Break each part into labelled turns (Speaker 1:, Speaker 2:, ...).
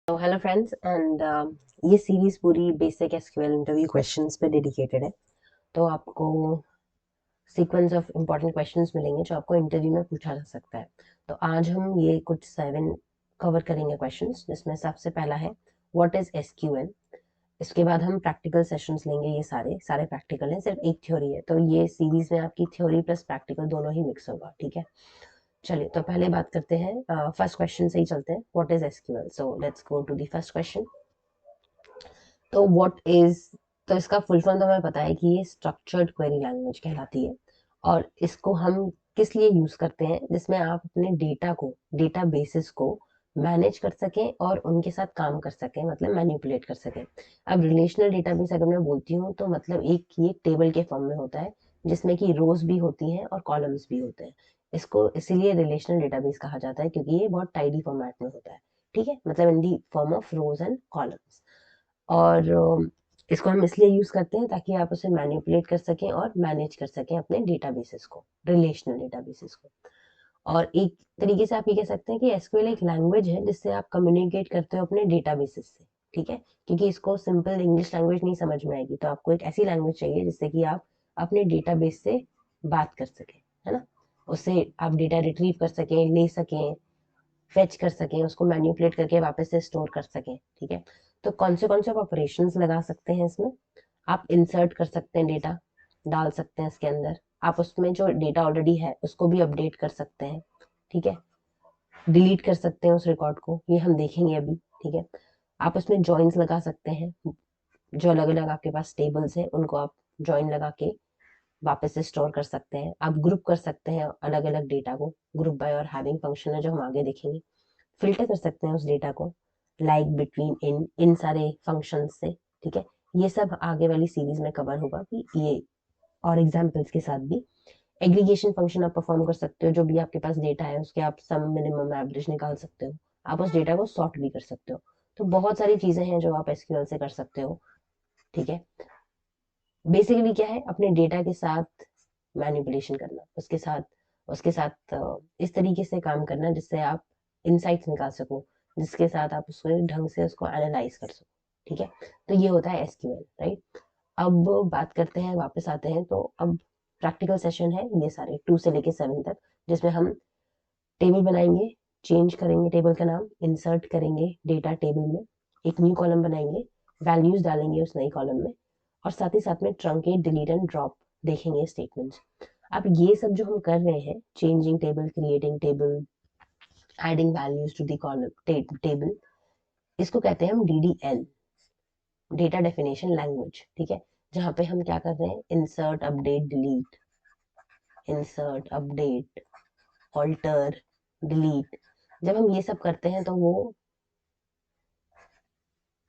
Speaker 1: तो hello friends and ये series पूरी बेसिक एसक्यूएल इंटरव्यू क्वेश्चंस पे डेडिकेटेड है। तो आपको सीक्वेंस ऑफ इंपॉर्टेंट क्वेश्चंस मिलेंगे जो आपको इंटरव्यू में पूछा जा सकता है। तो आज हम ये कुछ 7 कवर करेंगे क्वेश्चंस, जिसमें सबसे पहला है व्हाट इज एसक्यूएल। इसके बाद हम प्रैक्टिकल सेशंस लेंगे। ये सारे सारे प्रैक्टिकल हैं, सिर्फ एक थ्योरी है, तो ये सीरीज में आपकी थ्योरी प्लस प्रैक्टिकल दोनों ही मिक्स होगा। ठीक है, चलिए तो पहले बात करते हैं, फर्स्ट क्वेश्चन से ही चलते हैं। What is SQL, so let's go to the first question. तो व्हाट इज, तो इसका फुल फॉर्म तो हमें पता है कि ये स्ट्रक्चर्ड क्वेरी लैंग्वेज कहलाती है। और इसको हम किस लिए यूज करते हैं, जिसमें आप अपने डेटा को, डेटा बेसिस को मैनेज कर सकें और उनके साथ काम कर सकें, मतलब मैनिपुलेट कर सकें। अब रिलेशनल डेटाबेस अगर मैं बोलती हूँ तो मतलब एक ये टेबल के फॉर्म में होता है, जिसमें कि रोज भी होती हैं और कॉलम्स भी होते हैं। इसको इसीलिए रिलेशनल डेटाबेस कहा जाता है, क्योंकि ये बहुत टाइडी फॉर्मेट में होता है। ठीक है, मतलब in the form of rows and columns. और इसको हम इसलिए यूज करते हैं ताकि आप उसे मैनिपुलेट कर सकें और मैनेज कर सकें अपने डेटाबेसेस को, रिलेशनल डेटाबेसेस को। और एक तरीके से आप ये कह सकते हैं कि एसक्यूएल एक लैंग्वेज है जिससे आप कम्युनिकेट करते हो अपने डेटाबेसेस से। ठीक है, क्योंकि इसको सिंपल इंग्लिश लैंग्वेज नहीं समझ में आएगी, तो आपको एक ऐसी लैंग्वेज चाहिए जिससे कि आप अपने डेटाबेस से बात कर सकें, है ना। उससे आप डेटा रिट्रीव कर सकें, ले सकें, फेच कर सकें, उसको मैनिपुलेट करके वापस से स्टोर कर सकें। ठीक है, तो कौन से आप ऑपरेशंस लगा सकते हैं इसमें। आप इंसर्ट कर सकते हैं, डेटा डाल सकते हैं इसके अंदर। आप उसमें जो डेटा ऑलरेडी है उसको भी अपडेट कर सकते हैं। ठीक है, डिलीट कर सकते हैं उस रिकॉर्ड को, ये हम देखेंगे अभी। ठीक है, आप उसमें जॉइंस लगा सकते हैं, जो अलग अलग आपके पास टेबल्स हैं उनको आप जॉइन लगा के वापस से स्टोर कर सकते हैं। आप ग्रुप कर सकते हैं अलग अलग डेटा को, ग्रुप बाय और हैविंग फंक्शन है जो हम आगे देखेंगे। फिल्टर कर सकते हैं उस डेटा को, लाइक बिटवीन, इन, इन सारे फंक्शन से। ठीक है, ये सब आगे वाली सीरीज में कवर होगा कि ये, और एग्जाम्पल्स के साथ भी। एग्रीगेशन फंक्शन आप परफॉर्म कर सकते हो, जो भी आपके पास डेटा है उसके आप सम, मिनिमम, एवरेज निकाल सकते हो। आप उस डेटा को सॉर्ट भी कर सकते हो। तो बहुत सारी चीजें हैं जो आप एसक्यूएल से कर सकते हो। ठीक है, बेसिकली क्या है, अपने डेटा के साथ मैनिपुलेशन करना, उसके साथ इस तरीके से काम करना जिससे आप इंसाइट्स निकाल सको, जिसके साथ आप उसको ढंग से उसको एनालाइज कर सको। ठीक है, तो ये होता है एसक्यूएल, राइट। अब बात करते हैं, वापस आते हैं, तो अब प्रैक्टिकल सेशन है ये सारे 2 से लेके 7 तक, जिसमें हम टेबल बनाएंगे, चेंज करेंगे टेबल का नाम, इंसर्ट करेंगे डेटा टेबल में, एक न्यू कॉलम बनाएंगे, वैल्यूज डालेंगे उस नई कॉलम में, और साथ ही साथ में ट्रंकेट, डिलीट एंड ड्रॉप देखेंगे स्टेटमेंट्स। अब ये सब जो हम कर रहे हैं, changing table, creating table, adding values to the column table, इसको कहते हैं हम डीडीएल, डेटा डेफिनेशन लैंग्वेज। ठीक है, जहाँ पे हम क्या कर रहे हैं, insert, update, delete, insert, update, alter, delete. जब हम ये सब करते हैं तो वो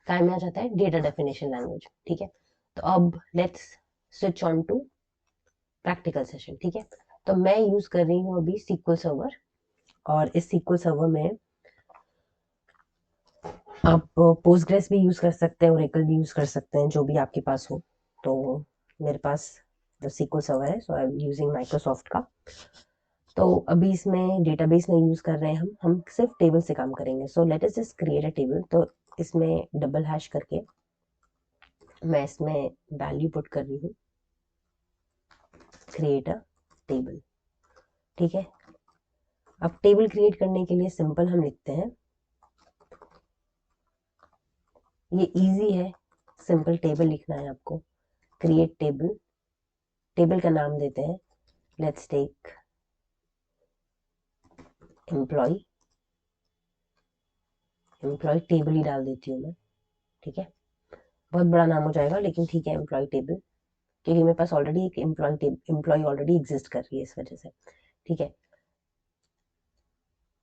Speaker 1: काय में आ जाता है, डेटा डेफिनेशन लैंग्वेज। ठीक है, तो अब let's switch on to practical session. ठीक है, तो मैं यूज कर रही हूँ अभी सीक्वल सर्वर, और इस सीक्वल सर्वर में आप पोस्टग्रेस भी यूज कर सकते हैं, ओरेकल भी यूज कर सकते हैं, जो भी आपके पास हो। तो मेरे पास जो सीक्वल सर्वर है, सो आई एम यूजिंग माइक्रोसॉफ्ट का। तो अभी इसमें डेटाबेस में यूज कर रहे हैं, हम सिर्फ टेबल से काम करेंगे। So let us just create a table. तो इसमें डबल हैश करके मैं इसमें वैल्यू पुट कर रही हूँ, क्रिएट अ टेबल। ठीक है, अब टेबल क्रिएट करने के लिए सिंपल हम लिखते हैं, ये इजी है, सिंपल टेबल लिखना है आपको। क्रिएट टेबल, टेबल का नाम देते हैं, let's take employ, employ table ही डाल देती हूँ मैं। ठीक है, बहुत बड़ा नाम हो जाएगा, लेकिन ठीक है, एम्प्लॉय टेबल, क्योंकि मेरे पास ऑलरेडी एक एम्प्लॉय ऑलरेडी एग्जिस्ट कर रही है, इस वजह से। ठीक है,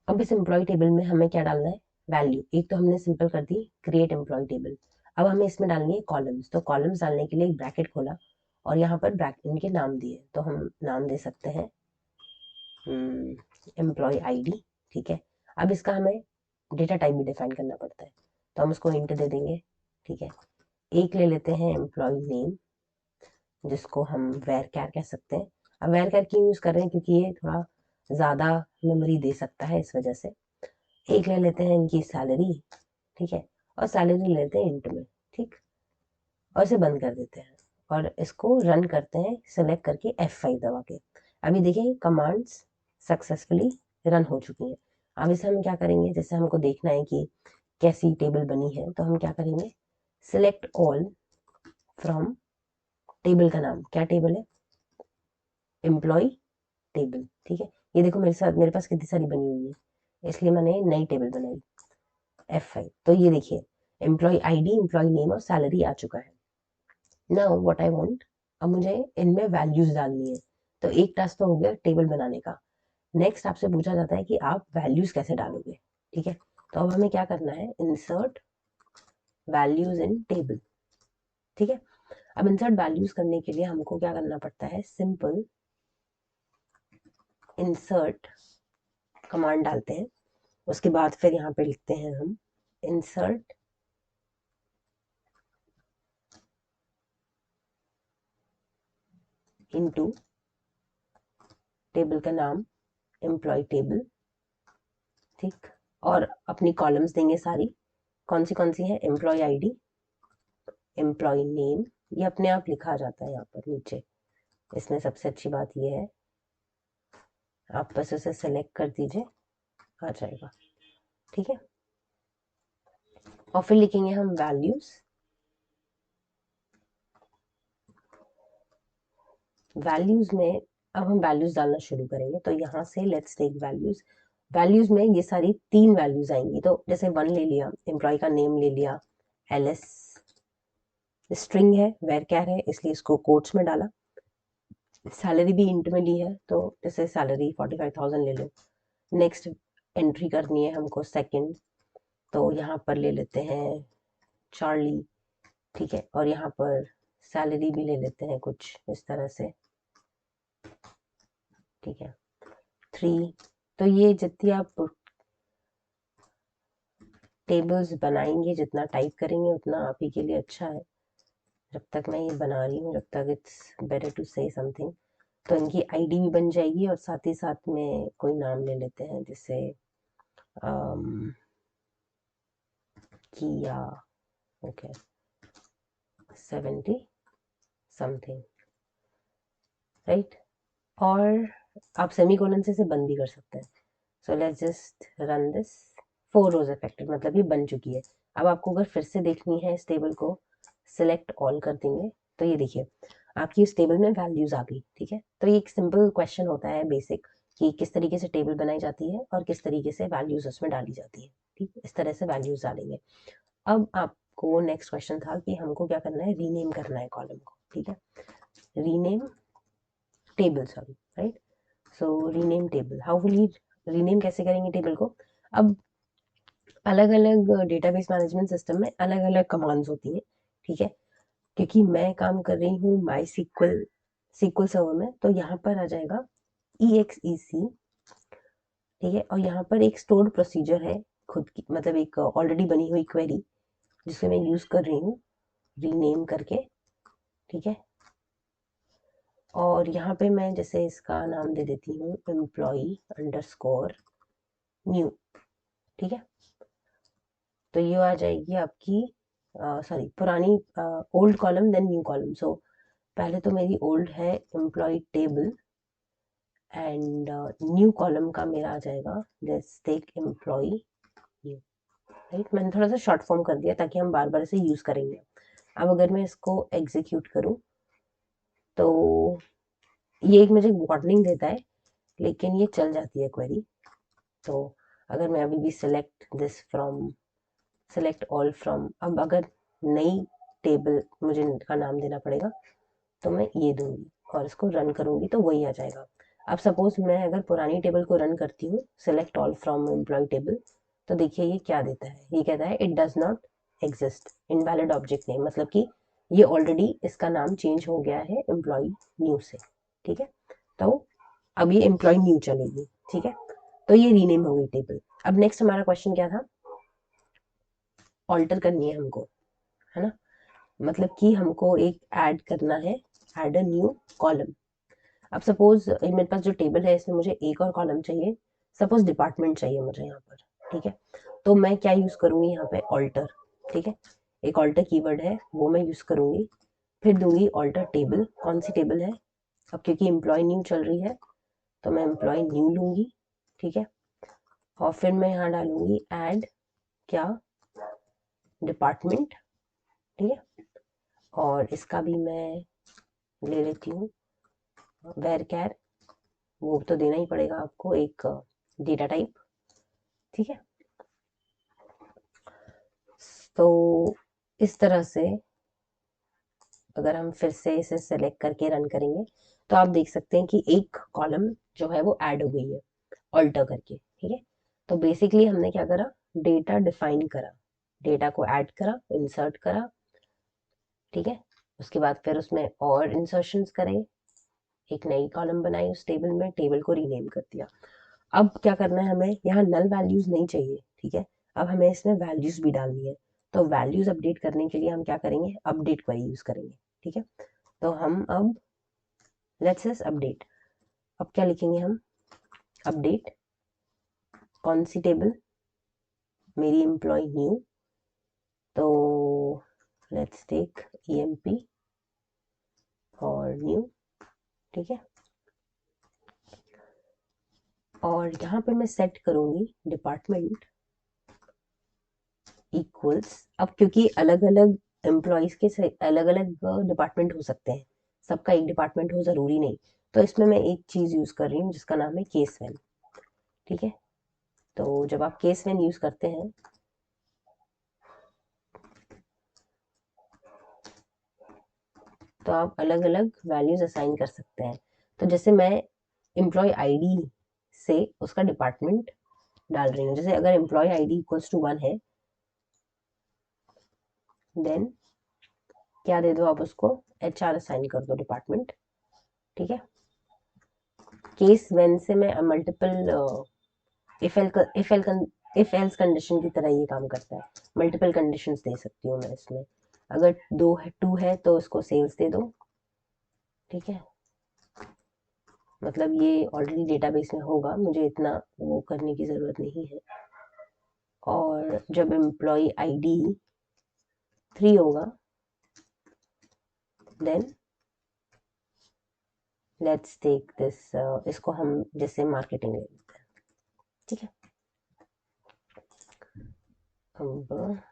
Speaker 1: अब इस एम्प्लॉय टेबल में हमें क्या डालना है, वैल्यू। एक तो हमने सिंपल कर दी क्रिएट एम्प्लॉय टेबल। अब हमें इसमें डालनी है कॉलम्स, तो कॉलम्स डालने के लिए एक ब्रैकेट खोला, और यहाँ पर ब्रैकेट इनके नाम दिए, तो हम नाम दे सकते हैं एम्प्लॉय आईडी। ठीक है, अब इसका हमें डेटा टाइप भी डिफाइन करना पड़ता है, तो हम उसको इंट दे देंगे। ठीक है, एक ले लेते हैं एम्प्लॉय नेम, जिसको हम वेर कैर कह सकते हैं। अब वेर कैर क्यों यूज कर रहे हैं, क्योंकि ये थोड़ा ज्यादा मेमोरी दे सकता है, इस वजह से। एक ले लेते हैं इनकी सैलरी, ठीक है, और सैलरी ले लेते हैं इंट में, ठीक, और इसे बंद कर देते हैं और इसको रन करते हैं सेलेक्ट करके F5 दबा के। अभी देखिए कमांड्स सक्सेसफुली रन हो चुकी हैं। अब इसे हम क्या करेंगे, जैसे हमको देखना है कि कैसी टेबल बनी है, तो हम क्या करेंगे, सिलेक्ट ऑल फ्रॉम टेबल का नाम, क्या टेबल है, एम्प्लॉय टेबल, ठीक है। ये देखो मेरे साथ मेरे पास कितनी सारी बनी हुई है, इसलिए मैंने नई टेबल बनाई F5। तो ये देखिए एम्प्लॉय आईडी, एम्प्लॉय नेम और सैलरी आ चुका है। नाउ व्हाट आई वांट, अब मुझे इनमें वैल्यूज डालनी है। तो एक टास्क तो हो गया टेबल बनाने का। नेक्स्ट आपसे पूछा जाता है कि आप वैल्यूज कैसे डालोगे, ठीक है। तो अब हमें क्या करना है, इंसर्ट वैल्यूज इन टेबल, ठीक है। अब इंसर्ट वैल्यूज करने के लिए हमको क्या करना पड़ता है, सिंपल इंसर्ट कमांड डालते हैं। उसके बाद फिर यहाँ पे लिखते हैं हम इंसर्ट इनटू, टेबल का नाम एम्प्लॉय टेबल, ठीक, और अपनी कॉलम्स देंगे सारी, कौन सी है, एम्प्लॉय आईडी, एम्प्लॉय नेम, ये अपने आप लिखा जाता है यहाँ पर नीचे। इसमें सबसे अच्छी बात ये है, आप बस उसे सेलेक्ट कर दीजिए, आ जाएगा, ठीक है। और फिर लिखेंगे हम वैल्यूज, वैल्यूज में अब हम वैल्यूज डालना शुरू करेंगे। तो यहाँ से लेट्स टेक वैल्यूज, वैल्यूज में ये सारी 3 वैल्यूज आएंगी। तो जैसे 1 ले लिया, एम्प्लॉय का नेम ले लिया, LS स्ट्रिंग है, वेर कैर है, इसलिए इसको कोट्स में डाला, सैलरी भी इंट में ली है, तो जैसे सैलरी 45,000 ले लो। नेक्स्ट एंट्री करनी है हमको सेकंड, तो यहाँ पर ले लेते हैं चार्ली, ठीक है, और यहाँ पर सैलरी भी ले लेते हैं कुछ इस तरह से, ठीक है, 3। तो ये जितनी आप टेबल्स बनाएंगे, जितना टाइप करेंगे उतना आप ही के लिए अच्छा है। जब तक मैं ये बना रही हूँ, जब तक it's better to say something, तो इनकी आईडी भी बन जाएगी और साथ ही साथ में कोई नाम ले लेते हैं, जैसे किया, ओके, 70 समथिंग, राइट। और आप सेमीकोलन से इसे बंद भी कर सकते हैं। So let's just run this, 4 rows affected, मतलब ये बन चुकी है। अब आपको अगर फिर से देखनी है इस टेबल को, सिलेक्ट ऑल कर देंगे, तो ये देखिए आपकी इस टेबल में वैल्यूज आ गई, ठीक है। तो ये एक सिंपल क्वेश्चन होता है बेसिक, कि किस तरीके से टेबल बनाई जाती है और किस तरीके से वैल्यूज उसमें डाली जाती है, ठीक, इस तरह से वैल्यूज डालेंगे। अब आपको नेक्स्ट क्वेश्चन था कि हमको क्या करना है, रीनेम करना है कॉलम को, ठीक है, rename table, sorry, right. So rename table, how will you rename, कैसे करेंगे टेबल को। अब अलग अलग डेटाबेस मैनेजमेंट सिस्टम में अलग अलग कमांड्स होती हैं, ठीक है। क्योंकि मैं काम कर रही हूँ माई सीक्वल सर्वर में, तो यहाँ पर आ जाएगा EXEC, ठीक है, और यहाँ पर एक स्टोर्ड प्रोसीजर है खुद की, मतलब एक ऑलरेडी बनी हुई क्वेरी जिसे मैं यूज कर रही हूँ रीनेम करके, ठीक है। और यहाँ पे मैं जैसे इसका नाम दे देती हूँ एम्प्लॉई अंडरस्कोर न्यू, ठीक है। तो ये आ जाएगी आपकी सॉरी पुरानी old column then new column. So पहले तो मेरी ओल्ड है employ table, and new column का मेरा आ जाएगा let's take employ new, right. मैंने थोड़ा सा शॉर्ट फॉर्म कर दिया ताकि हम बार बार इसे यूज करेंगे। अब अगर मैं इसको एग्जीक्यूट करूं, तो ये एक मुझे वार्निंग देता है, लेकिन ये चल जाती है क्वेरी। तो अगर मैं अभी भी सेलेक्ट ऑल फ्रॉम, अब अगर नई टेबल मुझे का नाम देना पड़ेगा, तो मैं ये दूंगी और इसको रन करूंगी तो वही आ जाएगा। अब सपोज मैं अगर पुरानी टेबल को रन करती हूँ, select all from employ table, तो देखिए ये क्या देता है, ये कहता है it does not exist, invalid object name, मतलब कि ये ऑलरेडी इसका नाम चेंज हो गया है एम्प्लॉय न्यू से, ठीक है। तो अब ये एम्प्लॉय न्यू चलेगी, ठीक है। तो ये रीनेम हो गई टेबल। अब नेक्स्ट हमारा क्वेश्चन क्या था, ऑल्टर करनी है हमको, है ना, मतलब कि हमको एक ऐड करना है, ऐड अ न्यू कॉलम। अब सपोज मेरे पास जो टेबल है इसमें मुझे एक और कॉलम चाहिए, सपोज डिपार्टमेंट चाहिए मुझे यहाँ पर, ठीक है। तो मैं क्या यूज करूंगी यहाँ पे, ऑल्टर। ठीक है, एक ऑल्टर कीवर्ड है वो मैं यूज करूंगी। फिर दूंगी ऑल्टर टेबल। कौन सी टेबल है, अब क्योंकि एम्प्लॉय न्यू चल रही है तो मैं एम्प्लॉय न्यू लूंगी। ठीक है, और फिर मैं यहाँ डालूंगी ऐड क्या, डिपार्टमेंट। ठीक है, और इसका भी मैं ले लेती हूँ वेर कैर, वो तो देना ही पड़ेगा आपको, एक डेटा टाइप। ठीक है, तो इस तरह से अगर हम फिर से इसे सेलेक्ट करके रन करेंगे तो आप देख सकते हैं कि एक कॉलम जो है वो ऐड हो गई है ऑल्टर करके। ठीक है, तो बेसिकली हमने क्या करा, डेटा डिफाइन करा, डेटा को ऐड करा, इंसर्ट करा। ठीक है, उसके बाद फिर उसमें और इंसर्शंस करें, एक नई कॉलम बनाई उस टेबल में, टेबल को रीनेम कर दिया। अब क्या करना है, हमें यहाँ नल वैल्यूज नहीं चाहिए। ठीक है, अब हमें इसमें वैल्यूज भी डालनी है। तो वैल्यूज अपडेट करने के लिए हम क्या करेंगे, अपडेट क्वेरी यूज करेंगे। ठीक है, तो हम अब लेट्स अपडेट, अब क्या लिखेंगे हम, अपडेट कौन सी टेबल, मेरी एम्प्लॉय न्यू, तो लेट्स टेक ईएमपी और न्यू। ठीक है, और यहाँ पे मैं सेट करूंगी डिपार्टमेंट इक्वल्स। अब क्योंकि अलग अलग एम्प्लॉयज के अलग अलग डिपार्टमेंट हो सकते हैं, सबका एक डिपार्टमेंट हो जरूरी नहीं, तो इसमें मैं एक चीज यूज कर रही हूँ जिसका नाम है केस वैन। ठीक है, तो जब आप केस वैन यूज करते हैं तो आप अलग अलग वैल्यूज असाइन कर सकते हैं। तो जैसे मैं एम्प्लॉय आईडी से उसका डिपार्टमेंट डाल रही हूँ, जैसे अगर एम्प्लॉय आईडी इक्वल्स टू 1 है, देन क्या दे दो आप उसको, एचआर असाइन कर दो डिपार्टमेंट। ठीक है, केस वेन से मैं multiple if L if L if else condition की तरह ये काम करता है, मल्टीपल कंडीशंस दे सकती हूँ मैं इसमें। अगर दो है, टू है तो उसको सेल्स दे दो। ठीक है, मतलब ये ऑलरेडी डेटाबेस में होगा, मुझे इतना वो करने की ज़रूरत नहीं है। और जब एम्प्लॉय आईडी 3 होगा, देन लेट्स टेक दिस, इसको हम जैसे मार्केटिंग ले लेते हैं। ठीक है, अब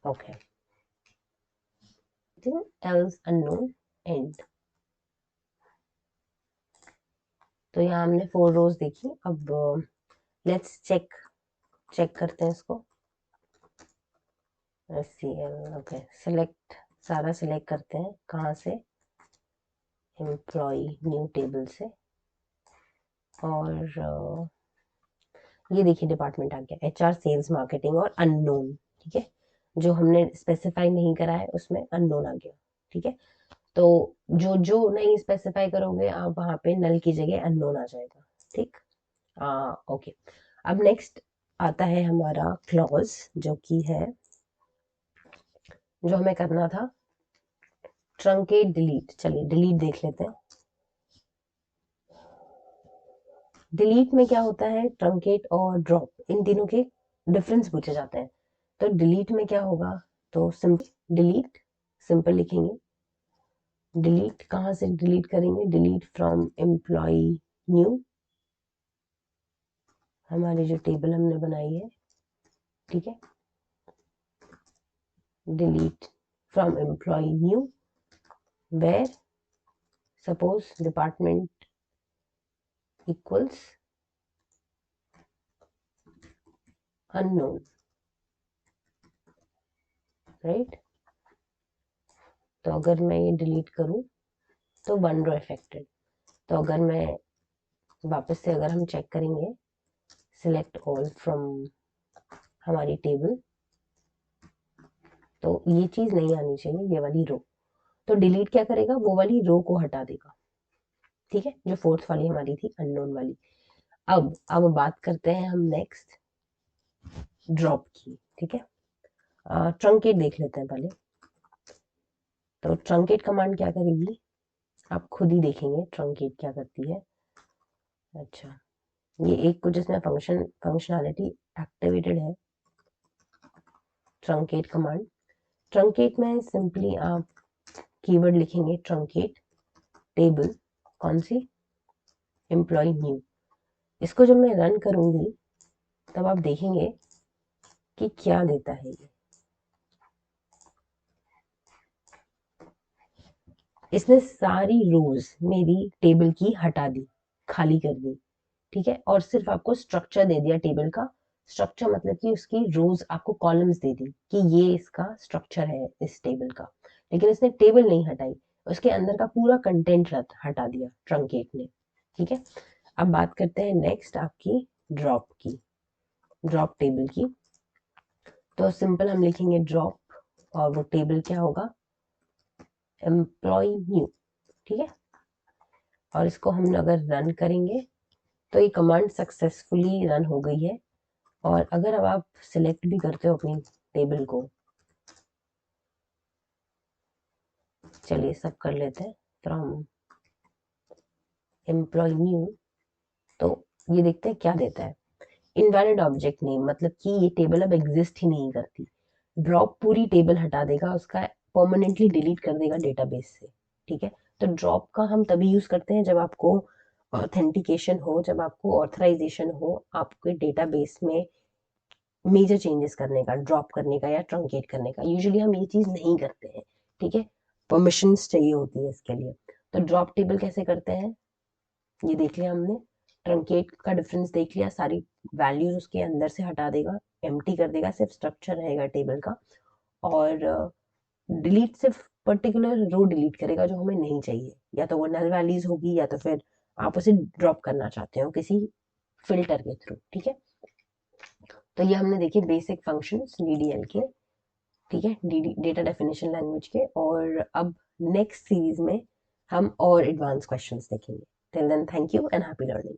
Speaker 1: ओके, ठीक है, एल्स अननोन एंड। तो यहाँ हमने 4 रोज देखी। अब लेट्स चेक, चेक करते हैं इसको। SCL ओके, सिलेक्ट, सारा सिलेक्ट करते हैं, कहाँ से, एम्प्लॉय न्यू टेबल से। और ये देखिए डिपार्टमेंट आ गया, HR सेल्स मार्केटिंग और अननोन। ठीक है, जो हमने स्पेसिफाई नहीं करा है उसमें अननोन आ गया। ठीक है, तो जो जो नहीं स्पेसिफाई करोगे आप वहां पे नल की जगह अननोन आ जाएगा। ठीक, ओके। अब नेक्स्ट आता है हमारा क्लॉज, जो कि है, जो हमें करना था ट्रंकेट डिलीट। चलिए डिलीट देख लेते हैं। डिलीट में क्या होता है, ट्रंकेट और ड्रॉप इन तीनों के डिफरेंस पूछे जाते हैं। तो डिलीट में क्या होगा, तो सिंपल डिलीट, सिंपल लिखेंगे। डिलीट कहाँ से डिलीट करेंगे, डिलीट फ्रॉम एम्प्लॉय न्यू, हमारी जो टेबल हमने बनाई है। ठीक है, delete from employ new where suppose department equals unknown, right. तो अगर मैं ये डिलीट करूं तो 1 रो अफेक्टेड। तो अगर मैं वापस से अगर हम चेक करेंगे, सिलेक्ट ऑल फ्रॉम हमारी टेबल, तो ये चीज नहीं आनी चाहिए, ये वाली रो। तो डिलीट क्या करेगा, वो वाली रो को हटा देगा। ठीक है, जो फोर्थ वाली हमारी थी अननोन वाली। अब बात करते हैं हम नेक्स्ट ड्रॉप की। ठीक है, ट्रंकेट देख लेते हैं पहले। तो ट्रंकेट कमांड क्या करेगी, आप खुद ही देखेंगे ट्रंकेट क्या करती है। अच्छा, ये एक कुछ जिसमें फंक्शनैलिटी एक्टिवेटेड है, ट्रंकेट कमांड। ट्रंकेट में सिंपली आप कीवर्ड लिखेंगे ट्रंकेट टेबल, कौन सी, एम्प्लॉय न्यू। इसको जब मैं रन करूंगी तब आप देखेंगे कि क्या देता है ये। इसने सारी रोज मेरी टेबल की हटा दी, खाली कर दी, ठीक है, और सिर्फ आपको स्ट्रक्चर दे दिया टेबल का। स्ट्रक्चर मतलब कि उसकी रोज आपको कॉलम्स दे दी कि ये इसका स्ट्रक्चर है इस टेबल का, लेकिन इसने टेबल नहीं हटाई, उसके अंदर का पूरा कंटेंट हटा दिया ट्रंकेट ने, ठीक है। अब बात करते हैं नेक्स्ट आपकी ड्रॉप की, ड्रॉप टेबल की। तो सिंपल हम लिखेंगे ड्रॉप और वो टेबल क्या होगा, एम्प्लॉय न्यू, ठीक है। और इसको हम अगर रन करेंगे तो ये कमांड सक्सेसफुली रन हो गई है। और अगर अब आप सिलेक्ट भी करते हो अपनी टेबल को, चलिए सब कर लेते हैं, फ्रॉम एम्प्लॉय न्यू, तो ये देखते हैं क्या देता है। इनवैलिड ऑब्जेक्ट नेम, मतलब कि ये टेबल अब एग्जिस्ट ही नहीं करती। ड्रॉप पूरी टेबल हटा देगा, उसका परमानेंटली डिलीट कर देगा डेटाबेस से, ठीक है। तो ड्रॉप का हम तभी यूज करते हैं जब आपको ऑथेंटिकेशन हो, जब आपको ऑथराइजेशन हो आपके डेटाबेस में मेजर चेंजेस करने का, ड्रॉप करने का या ट्रंकेट करने का। यूजुअली हम ये चीज नहीं करते हैं, ठीक है, परमिशंस चाहिए होती है इसके लिए। तो ड्रॉप टेबल कैसे करते हैं ये देख लिया हमने, ट्रंकेट का डिफरेंस देख लिया, सारी वैल्यूज उसके अंदर से हटा देगा, एम्प्टी कर देगा, सिर्फ स्ट्रक्चर रहेगा टेबल का। और डिलीट सिर्फ पर्टिकुलर रो डिलीट करेगा जो हमें नहीं चाहिए, या तो वो नल वैल्यूज होगी या तो फिर आप उसे ड्रॉप करना चाहते हो किसी फिल्टर के थ्रू, ठीक है। तो ये हमने देखे बेसिक फंक्शंस डीडीएल के, ठीक है, डेटा डेफिनेशन लैंग्वेज के। और अब नेक्स्ट सीरीज में हम और एडवांस क्वेश्चंस देखेंगे। Till then thank you and happy learning.